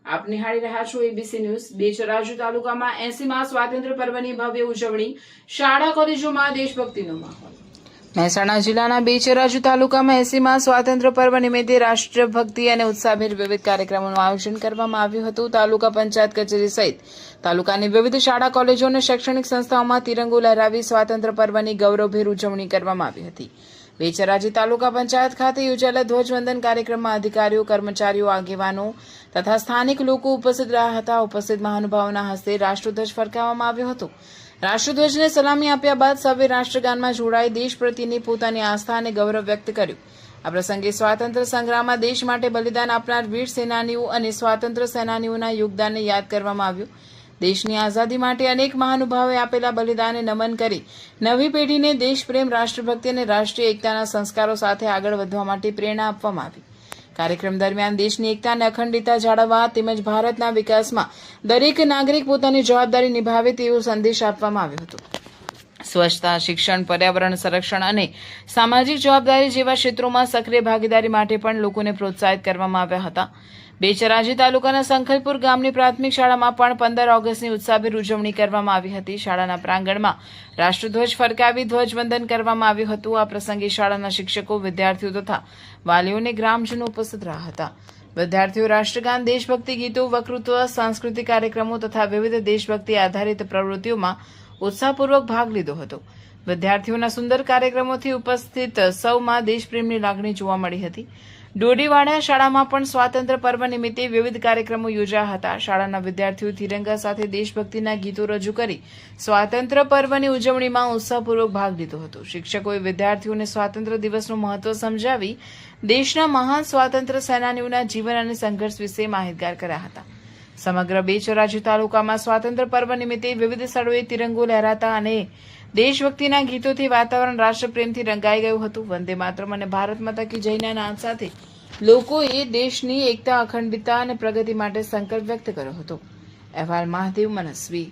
આપ નિહાળી રહ્યા છો એબીસી ન્યૂઝ। બેચરાજી તાલુકામાં 80મા સ્વાતંત્ર્ય પર્વની ભવ્ય ઉજવણી, શાળા કોલેજોમાં દેશભક્તિનો માહોલ। મહેસાણા જિલ્લાના બેચરાજી તાલુકામાં 80મા સ્વાતંત્ર્ય પર્વ નિમિત્તે રાષ્ટ્રભક્તિ અને ઉત્સાહભેર વિવિધ કાર્યક્રમોનું આયોજન કરવામાં આવ્યું હતું। તાલુકા પંચાયત કચેરી સહિત તાલુકાની વિવિધ શાળા કોલેજો અને શૈક્ષણિક સંસ્થાઓમાં તિરંગો લહેરાવી સ્વાતંત્ર્ય પર્વની ગૌરવભેર ઉજવણી કરવામાં આવી હતી। બેચરાજી તાલુકા પંચાયત ખાતે યોજાયેલા ધ્વજવંદન કાર્યક્રમમાં અધિકારીઓ, કર્મચારીઓ, આગેવાનો તથા સ્થાનિક લોકો ઉપસ્થિત રહ્યા હતા। ઉપસ્થિત મહાનુભાવોના હસ્તે રાષ્ટ્રધ્વજ ફરકાવવામાં આવ્યો હતો। રાષ્ટ્રધ્વજને સલામી આપ્યા બાદ સૌએ રાષ્ટ્રગાનમાં જોડાઈ દેશ પ્રત્યેની પોતાની આસ્થા અને ગૌરવ વ્યક્ત કર્યું। આ પ્રસંગે સ્વાતંત્ર્ય સંગ્રામમાં દેશ માટે બલિદાન આપનાર વીર સેનાનીઓ અને સ્વાતંત્ર્ય સેનાનીઓના યોગદાનને યાદ કરવામાં આવ્યું। દેશની આઝાદી માટે અનેક મહાનુભાવોએ આપેલા બલિદાનને નમન કરી નવી પેઢીને દેશપ્રેમ, રાષ્ટ્રભક્તિ અને રાષ્ટ્રીય એકતાના સંસ્કારો સાથે આગળ વધવા માટે પ્રેરણા આપવામાં આવી। કાર્યક્રમ દરમિયાન દેશની એકતા અને અખંડિતતા જાળવવા તેમજ ભારતના વિકાસમાં દરેક નાગરિક પોતાની જવાબદારી નિભાવે તેવો સંદેશ આપવામાં આવ્યો હતો। સ્વચ્છતા, શિક્ષણ, પર્યાવરણ સંરક્ષણ અને સામાજિક જવાબદારી જેવા ક્ષેત્રોમાં સક્રિય ભાગીદારી માટે પણ લોકોને પ્રોત્સાહિત કરવામાં આવ્યા હતા। બેચરાજી તાલુકાના સંખલપુર ગામની પ્રાથમિક શાળામાં પણ 15 ઓગસ્ટની ઉત્સાહભેર ઉજવણી કરવામાં આવી હતી। શાળાના પ્રાંગણમાં રાષ્ટ્રધ્વજ ફરકાવી ધ્વજવંદન કરવામાં આવ્યું હતું। આ પ્રસંગે શાળાના શિક્ષકો, વિદ્યાર્થીઓ તથા વાલીઓ અને ગ્રામજનો ઉપસ્થિત રહ્યા હતા। વિદ્યાર્થીઓ રાષ્ટ્રગાન, દેશભક્તિ ગીતો, વક્તૃત્વ, સાંસ્કૃતિક કાર્યક્રમો તથા વિવિધ દેશભક્તિ આધારિત પ્રવૃત્તિઓમાં ઉત્સાહપૂર્વક ભાગ લીધો હતો। વિદ્યાર્થીઓના સુંદર કાર્યક્રમોથી ઉપસ્થિત સૌમાં દેશપ્રેમની લાગણી જોવા મળી હતી। ડોડીવાડા શાળામાં પણ સ્વાતંત્ર્ય પર્વ નિમિત્તે વિવિધ કાર્યક્રમો યોજાયા હતા। શાળાના વિદ્યાર્થીઓ તિરંગા સાથે દેશભક્તિના ગીતો રજૂ કરી સ્વાતંત્ર્ય પર્વની ઉજવણીમાં ઉત્સાહપૂર્વક ભાગ લીધો હતો। શિક્ષકોએ વિદ્યાર્થીઓને સ્વાતંત્ર્ય દિવસનું મહત્વ સમજાવી દેશના મહાન સ્વાતંત્ર્ય સેનાનીઓના જીવન અને સંઘર્ષ વિશે માહિતગાર કર્યા હતા। સમગ્ર બેચરાજી તાલુકામાં સ્વાતંત્ર્ય પર્વ નિમિત્તે વિવિધ સ્થળોએ તિરંગો લહેરાતા અને દેશભક્તિના ગીતોથી વાતાવરણ રાષ્ટ્રપ્રેમથી રંગાઈ ગયું હતું। વંદે માતરમ અને ભારત માતા કી જયના નાદ સાથે લોકોએ દેશની એકતા, અખંડિતતા અને પ્રગતિ માટે સંકલ્પ વ્યક્ત કર્યો હતો। અહેવાલ મહાદેવ મનસ્વી।